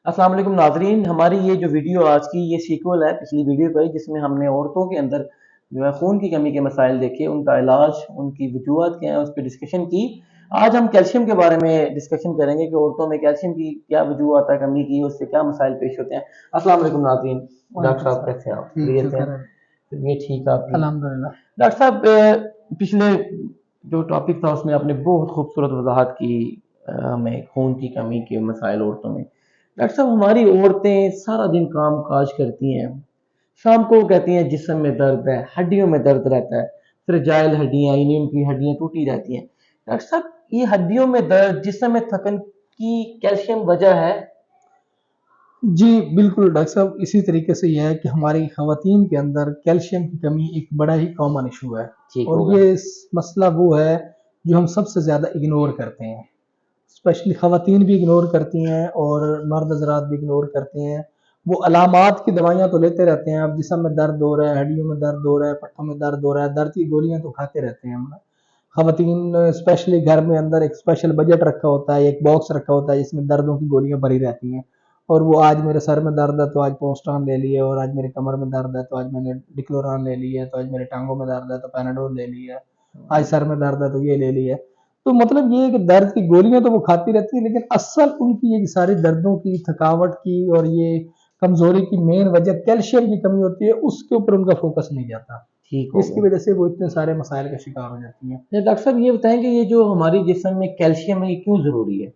अस्सलाम वालेकुम नाजरीन, हमारी ये जो वीडियो आज की ये सीक्वल है पिछली वीडियो पर, जिसमें हमने औरतों के अंदर जो है खून की कमी के मसाइल देखे, उनका इलाज, उनकी वजूहत क्या है, उस पर डिस्कशन की। आज हम कैल्शियम के बारे में डिस्कशन करेंगे कि औरतों में कैल्शियम की क्या वजूहत है कमी की, उससे क्या मसाइल पेश होते हैं। अस्सलाम वालेकुम नाजरीन। डॉक्टर साहब कैसे हैं आप? ठीक खैरियत से शुक्र हैं? है। तबीयत ठीक है आपकी? अल्हम्दुलिल्लाह। डॉक्टर साहब, पिछले जो टॉपिक था उसमें आपने बहुत खूबसूरत वजाहत की हमें खून की कमी के मसाइल औरतों में। डॉक्टर साहब, हमारी औरतें सारा दिन काम काज करती हैं, शाम को कहती हैं जिस्म में दर्द है, हड्डियों में दर्द रहता है, फ्रेजाइल हड्डियां, यानी उनकी हड्डियां टूटी रहती हैं। डॉक्टर साहब, ये हड्डियों में दर्द, जिस्म में थकन की कैल्शियम वजह है? जी, बिल्कुल डॉक्टर साहब, इसी तरीके से ये है कि हमारी ख़वातीन के अंदर कैल्शियम की कमी एक बड़ा ही कॉमन इशू है। ठीक और हो गया। ये मसला वो है जो हम सबसे ज़्यादा इग्नोर करते हैं। स्पेशली ख़वातीन भी इग्नोर करती हैं और मर्द हज़रात भी इग्नोर करते हैं। वो अलामात की दवाइयाँ तो लेते रहते हैं, अब जिस्म में दर्द हो रहा है, हड्डियों में दर्द हो रहा है, पट्टों में दर्द हो रहा है, दर्द की गोलियाँ तो खाते रहते हैं हम। ख़वातीन स्पेशली घर में अंदर एक स्पेशल बजट रखा होता है, एक बॉक्स रखा होता है जिसमें दर्दों की गोलियाँ भरी रहती हैं। और वो आज मेरे सर में दर्द है तो आज पोस्टान ले लिए, और आज मेरे कमर में दर्द है तो आज मैंने डिक्लोरान ले लिया है, तो आज मेरे टांगों में दर्द है तो पैनाडोल ले लिया है, आज सर में दर्द है तो ये ले लिया है। तो मतलब ये है कि दर्द की गोलियां तो वो खाती रहती है, लेकिन असल उनकी ये सारी दर्दों की, थकावट की और ये कमजोरी की मेन वजह कैल्शियम की कमी होती है, उसके ऊपर उनका फोकस नहीं जाता। ठीक हो इसकी गया। वजह से वो इतने सारे मसाइल का शिकार हो जाती हैं। तो डॉक्टर साहब, ये बताएं कि ये जो हमारी जिस्म में कैल्शियम है, ये क्यों जरूरी है?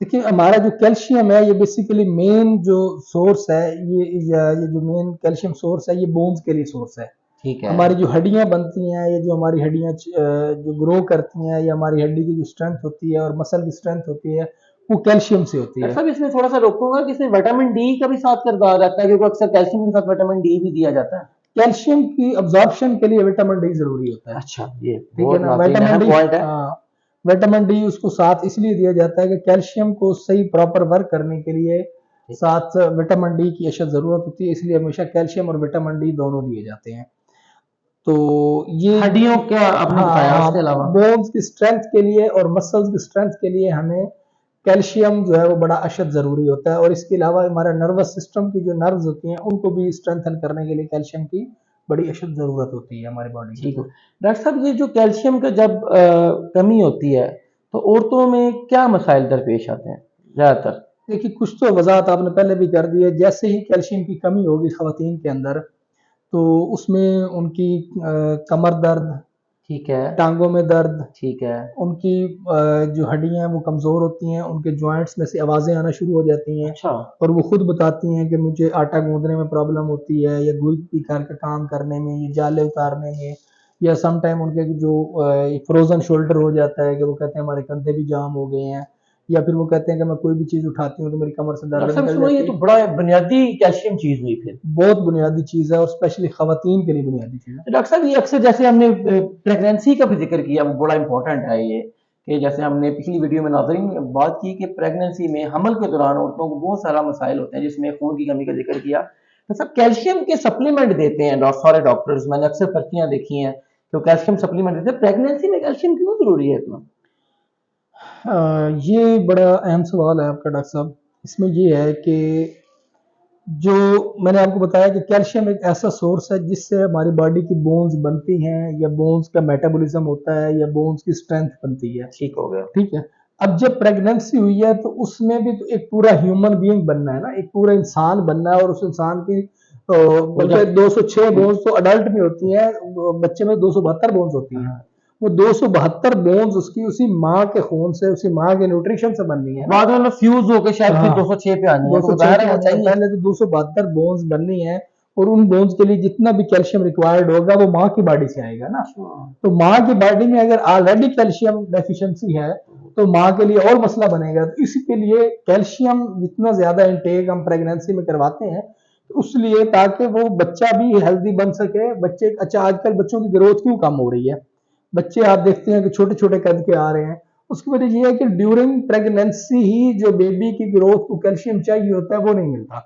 देखिए, हमारा जो कैल्शियम है ये बेसिकली मेन जो सोर्स है, ये जो मेन कैल्शियम सोर्स है ये बोन्स के लिए सोर्स है। ठीक है। हमारी जो हड्डियां बनती हैं, ये जो हमारी हड्डियां जो ग्रो करती हैं, या हमारी हड्डी की जो स्ट्रेंथ होती है और मसल की स्ट्रेंथ होती है, वो कैल्शियम से होती डॉक्टर है। साहब, इसमें थोड़ा सा रोकूंगा कि इसमें विटामिन डी का भी साथ किरदार रहता है, क्योंकि अक्सर कैल्शियम के साथ विटामिन डी भी दिया जाता है। कैल्शियम की अब्जॉर्प्शन के लिए विटामिन डी जरूरी होता है। अच्छा, ये ठीक है बहुत ना, नाज़रीन विटामिन अहम डी। पॉइंट है। हाँ, विटामिन डी उसको साथ इसलिए दिया जाता है कि कैल्शियम को सही प्रॉपर वर्क करने के लिए साथ विटामिन डी की अशद जरूरत होती है, इसलिए हमेशा कैल्शियम और विटामिन डी दोनों दिए जाते हैं। तो ये हड्डियों क्या आपने बताया हाँ, उसके अलावा? बोन्स की स्ट्रेंथ के लिए और मसल्स की स्ट्रेंथ के लिए हमें कैल्शियम जो है वो बड़ा अशद ज़रूरी होता है। और इसके अलावा हमारे नर्वस सिस्टम की जो नर्व्स होती हैं उनको भी स्ट्रेंथन करने के लिए कैल्शियम की बड़ी अशद ज़रूरत होती है हमारी बॉडी के ठीक हो। अंदर। डॉक्टर साहब, ये जो कैल्शियम का जब कमी होती है, तो औरतों में क्या मसाइल दरपेश आते हैं ज़्यादातर? देखिए, कुछ तो वजाहत आपने पहले भी कर दी है। जैसे ही कैल्शियम की कमी होगी खवातीन के अंदर, तो उसमें उनकी कमर दर्द, ठीक है। टांगों में दर्द, ठीक है। उनकी जो हड्डियां हैं वो कमज़ोर होती हैं, उनके जॉइंट्स में से आवाज़ें आना शुरू हो जाती हैं। अच्छा। और वो खुद बताती हैं कि मुझे आटा गूंदने में प्रॉब्लम होती है, या गुई पीकर का काम करने में, ये जाले उतारने में, या सम टाइम उनके जो फ्रोजन शोल्डर हो जाता है कि वो कहते हैं हमारे कंधे भी जाम हो गए हैं, या फिर वो कहते हैं कि मैं कोई भी चीज़ उठाती हूँ तो मेरी कमर से डॉक्टर दर्द साहब निकल सुनो, ये जाती तो है। बड़ा बुनियादी कैल्शियम चीज़ हुई फिर। बहुत बुनियादी चीज़ है और स्पेशली खवातीन के लिए बुनियादी चीज़ है। तो डॉक्टर साहब, ये अक्सर जैसे हमने प्रेगनेंसी का भी जिक्र किया, वो बड़ा इंपॉर्टेंट है ये, कि जैसे हमने पिछली वीडियो में नाज़रीन बात की कि प्रेगनेंसी में हमल के दौरान औरतों को बहुत सारा मसाइल होते हैं, जिसमें खून की कमी का जिक्र किया। तो सब कैल्शियम के सप्लीमेंट देते हैं सारे डॉक्टर्स, मैंने अक्सर पर्चियां देखी हैं तो कैल्शियम सप्लीमेंट देते हैं। प्रेगनेंसी में कैल्शियम क्यों जरूरी है इतना? ये बड़ा अहम सवाल है आपका डॉक्टर साहब। इसमें ये है कि जो मैंने आपको बताया कि कैल्शियम एक ऐसा सोर्स है जिससे हमारी बॉडी की बोन्स बनती हैं, या बोन्स का मेटाबॉलिज्म होता है, या बोन्स की स्ट्रेंथ बनती है। ठीक हो गया। ठीक है। अब जब प्रेगनेंसी हुई है तो उसमें भी तो एक पूरा ह्यूमन बीइंग बनना है ना, एक पूरा इंसान बनना है, और उस इंसान की बल्कि 206 बोन्स तो अडल्ट में होती हैं, बच्चे में 272 बोन्स होती हैं। वो 272 बोन्स उसकी उसी माँ के खून से, उसी माँ के न्यूट्रिशन से बननी है ना। बाद में फ्यूज होकर शायद फिर हाँ, 206 पे आनी है, तो 206 जाहिर पे है वो आनी है, चाहिए। पहले तो 272 बोन्स बननी है। और उन बोन्स के लिए जितना भी कैल्शियम रिक्वायर्ड होगा वो माँ की बॉडी से आएगा ना। तो माँ की बॉडी में अगर ऑलरेडी कैल्शियम डेफिशिएंसी है तो माँ के लिए और मसला बनेगा। तो इसके लिए कैल्शियम जितना ज्यादा इंटेक हम प्रेगनेंसी में करवाते हैं, तो उसलिए ताकि वो बच्चा भी हेल्दी बन सके। बच्चे, अच्छा आजकल बच्चों की ग्रोथ क्यों कम हो रही है? बच्चे आप देखते हैं कि छोटे छोटे कद के आ रहे हैं। उसकी वजह यह है कि ड्यूरिंग प्रेगनेंसी ही जो बेबी की ग्रोथ को कैल्शियम चाहिए होता है वो नहीं मिलता।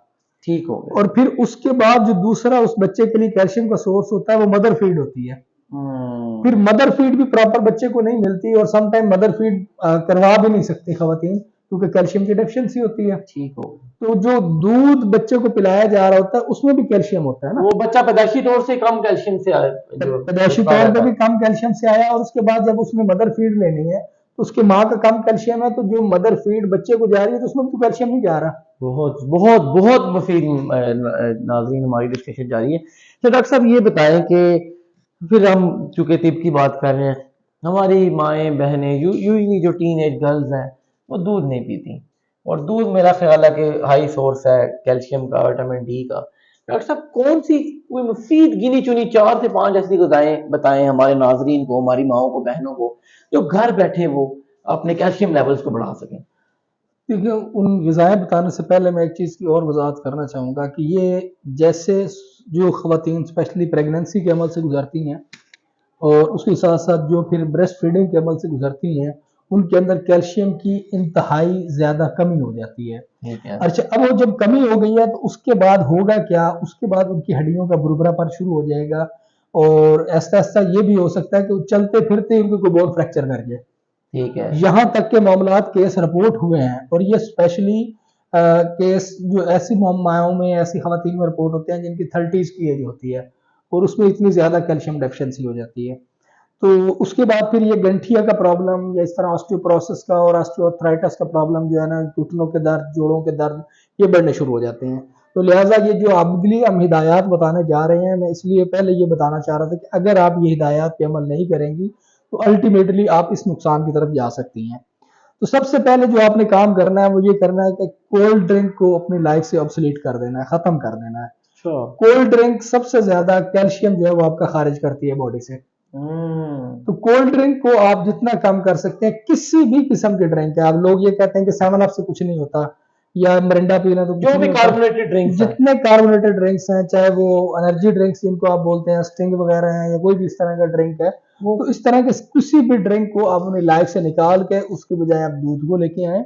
ठीक हो गया। और फिर उसके बाद जो दूसरा उस बच्चे के लिए कैल्शियम का सोर्स होता है वो मदर फीड होती है। फिर मदर फीड भी प्रॉपर बच्चे को नहीं मिलती, और सम टाइम मदर फीड करवा भी नहीं सकती खवातीन, क्योंकि कैल्शियम की डेफिशिएंसी होती है। ठीक हो। तो जो दूध बच्चे को पिलाया जा रहा होता है उसमें भी कैल्शियम होता है ना, वो बच्चा पैदाइशी तौर से कम कैल्शियम से आए, जो पैदाइशी उसका तौर पे रहता भी है। कम कैल्शियम से आया, और उसके बाद जब उसने मदर फीड लेनी है तो उसके माँ का कम कैल्शियम है, तो जो मदर फीड बच्चे को जा रही है तो उसमें भी तो कैल्शियम नहीं जा रहा। बहुत बहुत बहुत मुफीद नाज़रीन, हमारी डिस्कशन जारी है। तो डॉक्टर साहब ये बताएं कि फिर हम चूंकि तिब की बात कर रहे हैं, हमारी माएँ बहनें यूजली जो टीन एज गर्ल्स हैं वो दूध नहीं पीती, और दूध मेरा ख्याल है कि हाई सोर्स है कैल्शियम का, विटामिन डी का। डॉक्टर साहब कौन सी कोई मुफीद गिनी चुनी 4 से 5 ऐसी गजाएं बताएं हमारे नाजरीन को, हमारी माओ को, बहनों को, जो घर बैठे वो अपने कैल्शियम लेवल्स को बढ़ा सकें। देखिए, उन ग़िज़ाएँ बताने से पहले मैं एक चीज़ की और वज़ाहत करना चाहूँगा कि ये जैसे जो ख़वातीन स्पेशली प्रेगनेंसी के अमल से गुज़रती हैं और उसके साथ-साथ जो फिर ब्रेस्ट फीडिंग के अमल से गुज़रती हैं, उनके अंदर कैल्शियम की इंतहाई ज़्यादा कमी हो जाती है। ठीक है। अच्छा, अब वो जब कमी हो गई है तो उसके बाद होगा क्या? उसके बाद उनकी हड्डियों का बुरबुरापन शुरू हो जाएगा, और ऐसा-ऐसा ये भी हो सकता है कि चलते-फिरते ही उनको कोई बोन फ्रैक्चर कर जाए। ठीक है। यहाँ तक के मामलात केस रिपोर्ट हुए हैं, और ये स्पेशली केस जो ऐसी माओं में, ऐसी खवातीन में रिपोर्ट होते हैं जिनकी 30s की एज होती है और उसमें इतनी ज़्यादा कैल्शियम डेफिशिएंसी हो जाती है। तो उसके बाद फिर ये गंठिया का प्रॉब्लम या इस तरह ऑस्टियोपोरोसिस का और ऑस्टियोआर्थराइटिस का प्रॉब्लम जो है ना, घुटनों के दर्द, जोड़ों के दर्द, ये बढ़ने शुरू हो जाते हैं। तो लिहाजा ये जो अगली हम हिदायत बताने जा रहे हैं, मैं इसलिए पहले ये बताना चाह रहा था कि अगर आप ये हिदायत पे अमल नहीं करेंगी तो अल्टीमेटली आप इस नुकसान की तरफ जा सकती हैं। तो सबसे पहले जो आपने काम करना है वो ये करना है कि कोल्ड ड्रिंक को अपनी लाइफ से ऑब्सोलीट कर देना है, खत्म कर देना है। अच्छा। कोल्ड ड्रिंक सबसे ज्यादा कैल्शियम जो है वो आपका खारिज करती है बॉडी से। तो कोल्ड ड्रिंक को आप जितना कम कर सकते हैं, किसी भी किस्म के ड्रिंक है, आप लोग ये कहते हैं कि 7 अप से कुछ नहीं होता या मिरिंडा पीना तो कुछ जो भी नहीं होता। कार्बोनेटेड ड्रिंक्स हैं। जितने कार्बोनेटेड ड्रिंक्स हैं, चाहे वो एनर्जी ड्रिंक्स जिनको आप बोलते हैं, स्टिंग वगैरह हैं, या कोई भी इस तरह का ड्रिंक है, तो इस तरह के किसी भी ड्रिंक को आप अपनी लाइफ से निकाल के उसके बजाय आप दूध को लेके आए,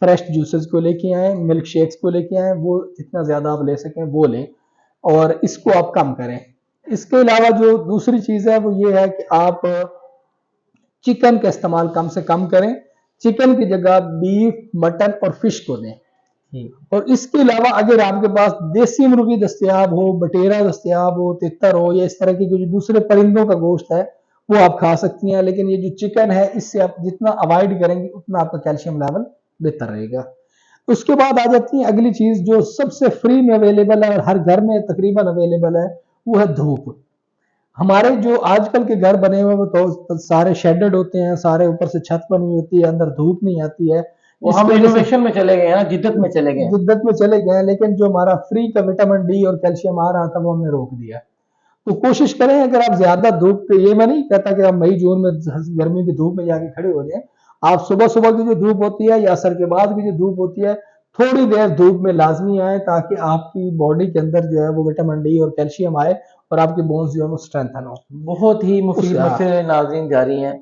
फ्रेश जूसेस को लेके आए, मिल्क शेक्स को लेके आए, वो जितना ज्यादा आप ले सकें वो लें, और इसको आप कम करें। इसके अलावा जो दूसरी चीज है वो ये है कि आप चिकन का इस्तेमाल कम से कम करें। चिकन की जगह बीफ, मटन और फिश को दें। और इसके अलावा अगर आपके पास देसी मुर्गी दस्तयाब हो, बटेरा दस्तयाब हो, तितर हो, या इस तरह के जो दूसरे परिंदों का गोश्त है वो आप खा सकती हैं, लेकिन ये जो चिकन है इससे आप जितना अवॉइड करेंगे उतना आपका कैल्शियम लेवल बेहतर रहेगा। उसके बाद आ जाती है अगली चीज जो सबसे फ्री में अवेलेबल है और हर घर में तकरीबन अवेलेबल है, वो है धूप। हमारे जो आजकल के घर बने हुए वो तो सारे शेडेड होते हैं, सारे ऊपर से छत बनी होती है, अंदर धूप नहीं आती है। वो हम इनोवेशन में चले गए हैं, जिद्दत में चले गए हैं। जिद्दत में चले गए हैं, लेकिन जो हमारा फ्री का विटामिन डी और कैल्शियम आ रहा था वो हमने रोक दिया। तो कोशिश करें, अगर आप ज्यादा धूप पे, ये मैं नहीं कहता कि आप मई जून में गर्मी की धूप में जाके खड़े हो जाएं, आप सुबह सुबह की जो धूप होती है या असर के बाद की जो धूप होती है, थोड़ी देर धूप में लाजमी आए, ताकि आपकी बॉडी के अंदर जो है वो विटामिन डी और कैल्शियम आए और आपके बोन्स जो है वो स्ट्रेंथन हो। बहुत ही मुफीद मशवरे नाज़रीन जारी हैं।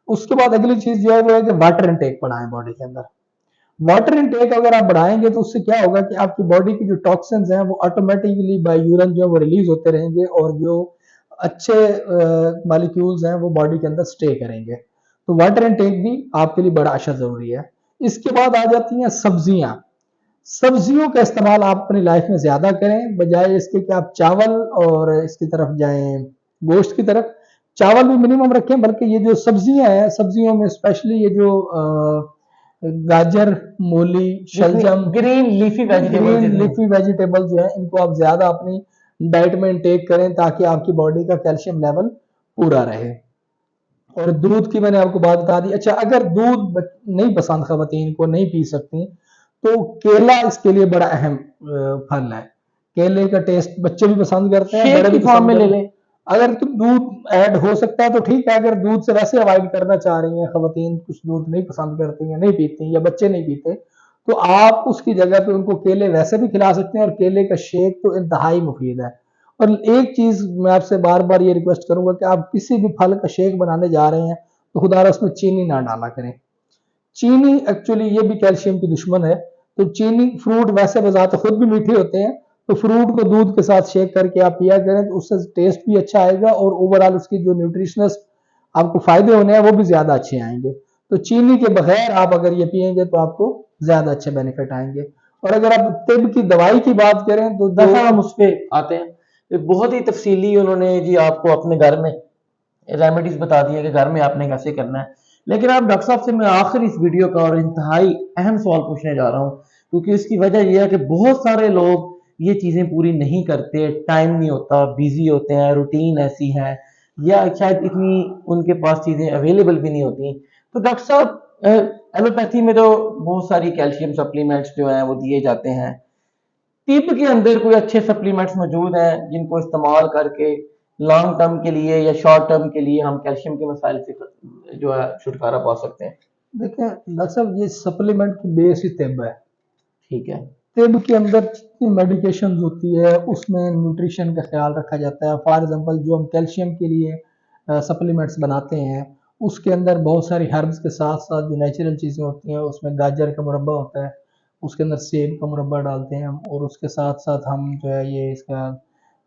उसके बाद अगली चीज जो है वो है कि वाटर इनटेक बढ़ाएं बॉडी के अंदर। वाटर इनटेक अगर आप बढ़ाएंगे तो उससे क्या होगा कि आपकी बॉडी की जो टॉक्सिन्स हैं वो ऑटोमेटिकली बाय यूरिन जो है वो रिलीज होते रहेंगे, और जो अच्छे मॉलिक्यूल्स हैं वो बॉडी के अंदर स्टे करेंगे। तो वाटर इनटेक भी आपके लिए बड़ा अच्छा जरूरी है। इसके बाद आ जाती हैं सब्जियां। सब्जियों का इस्तेमाल आप अपनी लाइफ में ज्यादा करें, बजाय इसके कि आप चावल और इसकी तरफ जाएं, गोश्त की तरफ। चावल भी मिनिमम रखें, बल्कि ये जो सब्जियां हैं, सब्जियों में स्पेशली ये जो गाजर, मूली, शलजम, ग्रीन लीफी वेजिटेबल जो है, इनको आप ज्यादा अपनी डाइट में इंटेक करें, ताकि आपकी बॉडी का कैल्शियम लेवल पूरा रहे। और दूध की मैंने आपको बात बता दी। अच्छा, अगर दूध नहीं पसंद, खवातीन को नहीं पी सकती, तो केला इसके लिए बड़ा अहम फल है। केले का टेस्ट बच्चे भी पसंद करते हैं, बड़े भी फॉर्म में ले लें। अगर तो दूध ऐड हो सकता है तो ठीक है। अगर दूध से वैसे अवॉइड करना चाह रही हैं खवातीन, कुछ दूध नहीं पसंद करती हैं, नहीं पीती, या बच्चे नहीं पीते, तो आप उसकी जगह पे उनको केले वैसे भी खिला सकते हैं, और केले का शेक तो इंतहाई मुफीद है। और एक चीज मैं आपसे बार बार ये रिक्वेस्ट करूंगा कि आप किसी भी फल का शेक बनाने जा रहे हैं तो खुदारा उसमें चीनी ना डाला करें। चीनी एक्चुअली ये भी कैल्शियम की दुश्मन है। तो चीनी, फ्रूट वैसे बजाते खुद भी मीठे होते हैं, तो फ्रूट को दूध के साथ शेक करके आप पिया करें, तो उससे टेस्ट भी अच्छा आएगा और ओवरऑल उसकी जो न्यूट्रिशनस आपको फायदे होने हैं वो भी ज्यादा अच्छे आएंगे। तो चीनी के बगैर आप अगर ये पियेंगे तो आपको ज्यादा अच्छे बेनिफिट आएंगे। और अगर आप तिब की दवाई की बात करें तो जो दरअसल हम उस पे आते हैं। ये बहुत ही तफसीली उन्होंने जी आपको अपने घर में रेमेडीज बता दी है कि घर में आपने कैसे करना है। लेकिन आप डॉक्टर साहब से मैं आखिर इस वीडियो का और इंतहाई अहम सवाल पूछने जा रहा हूँ, क्योंकि इसकी वजह यह है कि बहुत सारे लोग ये चीज़ें पूरी नहीं करते, टाइम नहीं होता, बिजी होते हैं, रूटीन ऐसी है, या शायद इतनी उनके पास चीज़ें अवेलेबल भी नहीं होती। तो डॉक्टर साहब एलोपैथी में तो बहुत सारी कैल्शियम सप्लीमेंट्स जो हैं वो दिए जाते हैं। तिब के अंदर कोई अच्छे सप्लीमेंट्स मौजूद हैं जिनको इस्तेमाल करके लॉन्ग टर्म के लिए या शॉर्ट टर्म के लिए हम कैल्शियम के मसाइल से जो है छुटकारा पा सकते हैं? देखें डॉक्टर साहब, ये सप्लीमेंट की बेस ही तिब है। ठीक है। तिब के अंदर जितनी मेडिकेशन होती है उसमें न्यूट्रिशन का ख्याल रखा जाता है। फॉर एग्जांपल जो हम कैल्शियम के लिए सप्लीमेंट्स बनाते हैं उसके अंदर बहुत सारी हर्ब्स के साथ साथ जो नेचुरल चीज़ें होती हैं, उसमें गाजर का मुरब्बा होता है, उसके अंदर सेब का मुरब्बा डालते हैं हम, और उसके साथ साथ हम जो है ये इसका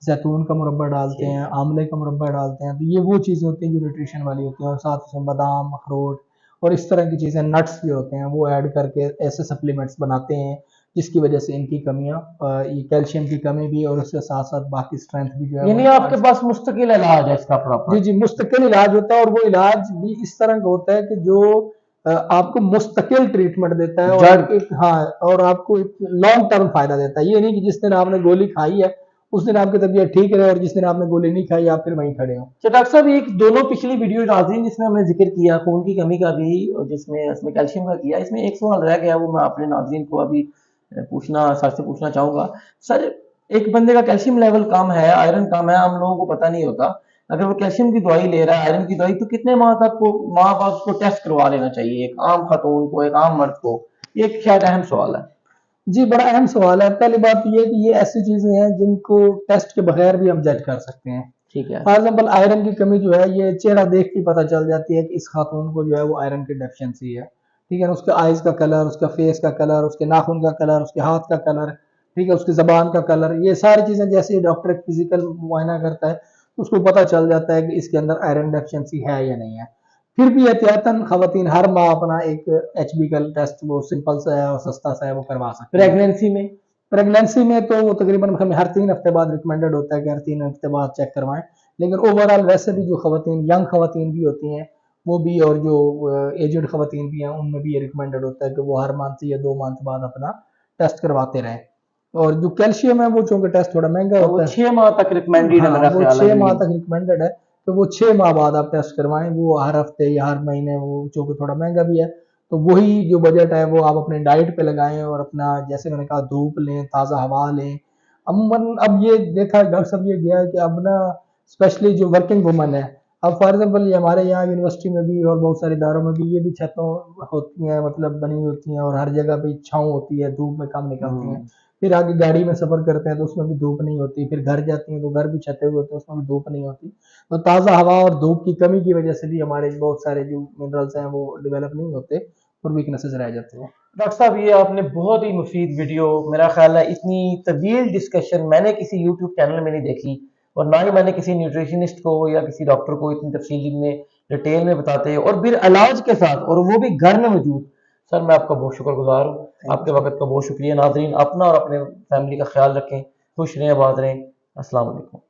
जैतून का मुरब्बा डालते ठीक हैं, है। आंवले का मुरब्बा डालते हैं। तो ये वो चीज़ें होती हैं जो न्यूट्रिशन वाली होती हैं, और साथ उसमें बादाम, अखरोट और इस तरह की चीज़ें, नट्स भी होते हैं, वो ऐड करके ऐसे सप्लीमेंट्स बनाते हैं जिसकी वजह से इनकी कमियां, ये कैल्शियम की कमी भी और उसके साथ साथ बाकी स्ट्रेंथ भी जो है यानी वो आपके पास मुस्तकिल इलाज है इसका जी प्रॉपर? जी, मुस्तकिल इलाज होता है। और वो इलाज भी इस तरह का होता है कि जो आपको मुस्तकिल ट्रीटमेंट देता है, और जड़। एक हाँ, और आपको एक लॉन्ग टर्म फायदा देता है। ये नहीं कि जिस दिन आपने गोली खाई है उस दिन आपकी तबीयत ठीक रहे और जिस दिन आपने गोली नहीं खाई आप फिर वहीं खड़े हो। तो डॉक्टर साहब एक दोनों पिछली वीडियो डाल दी जिसमें हमने जिक्र किया खून की कमी का भी और जिसमें इसमें कैल्शियम का किया, इसमें एक सवाल रह गया, वो मैं अपने नाज़रीन को अभी पूछना सर से पूछना चाहूंगा। सर, एक बंदे का कैल्शियम लेवल कम है, आयरन कम है, हम लोगों को पता नहीं होता, अगर वो कैल्शियम की दवाई ले रहा है, आयरन की दवाई, तो कितने माह तक को माह बाद उसको टेस्ट करवा लेना चाहिए, एक आम खातून को, एक आम मर्द को? ये एक शायद अहम सवाल है। जी, बड़ा अहम सवाल है। पहली बात तो ये कि ये ऐसी चीजें हैं जिनको टेस्ट के बगैर भी हम जज कर सकते हैं। ठीक है। फॉर एग्जाम्पल आयरन की कमी जो है ये चेहरा देख के पता चल जाती है कि इस खातून को जो है वो आयरन की डेफिशिएंसी है। ठीक है ना, उसके आइज का कलर, उसका फेस का कलर, उसके नाखून का कलर, उसके हाथ का कलर, ठीक है, उसकी जबान का कलर, ये सारी चीजें जैसे डॉक्टर फिजिकल मुआयना करता है तो उसको पता चल जाता है कि इसके अंदर आयरन डेफिशिएंसी है या नहीं है। फिर भी एहतियातन खवातीन हर माह अपना एक HB का टेस्ट, वो सिंपल सा है और सस्ता सा है, वो करवा सकते हैं। प्रेगनेंसी में? प्रेगनेंसी में तो वो तकरीबन हमें हर 3 हफ्ते बाद रिकमेंडेड होता है कि हर 3 हफ्ते बाद चेक करवाएं। लेकिन ओवरऑल वैसे भी जो खवातीन, यंग खवातीन भी होती हैं वो भी, और जो एजड खवातीन भी हैं उनमें भी ये रिकमेंडेड होता है कि वो हर मंथ या 2 मंथ बाद अपना टेस्ट करवाते रहें। और जो कैल्शियम है वो चूंकि टेस्ट थोड़ा महंगा तो होता वो है, 6 माह तक रिकमेंडेड है हाँ, मेरा वो ख्याल है 6 माह मीनिंग। तक रिकमेंडेड है। तो वो 6 माह बाद आप टेस्ट करवाएं, वो हर हफ्ते या हर महीने, वो चूंकि थोड़ा महंगा भी है। तो वही जो बजट है वो आप अपने डाइट पे लगाएं, और अपना जैसे मैंने कहा धूप लें, ताज़ा हवा लें। अमूमन अब ये देखा डॉक्टर साहब, ये गया है कि अब ना स्पेशली जो वर्किंग वुमन है, अब फॉर एग्जाम्पल ये हमारे यहाँ यूनिवर्सिटी में भी और बहुत सारे इदारों में भी ये भी छतों होती हैं, मतलब बनी होती हैं, और हर जगह पे छाँव होती है, धूप में कम निकलती हैं। फिर आगे गाड़ी में सफर करते हैं तो उसमें भी धूप नहीं होती, फिर घर जाती हैं तो घर भी छते हुए होते हैं, उसमें भी धूप नहीं होती। तो ताज़ा हवा और धूप की कमी की वजह से भी हमारे बहुत सारे जो मिनरल्स हैं वो डेवलप नहीं होते और वीकनेसेस रह जाते हैं। डॉक्टर साहब, ये आपने बहुत ही मुफीद वीडियो, मेरा ख्याल है इतनी तवील डिस्कशन मैंने किसी यूट्यूब चैनल में नहीं देखी, और ना ही मैंने किसी न्यूट्रिशनिस्ट को या किसी डॉक्टर को इतनी तफसीली में डिटेल में बताते हैं, और फिर इलाज के साथ, और वो भी घर में मौजूद। सर, मैं आपका बहुत शुक्रगुजार हूँ, आपके वक्त का बहुत शुक्रिया। नाजरीन, अपना और अपने फैमिली का ख्याल रखें, खुश रहें, आबाद रहें। अस्सलाम वालेकुम।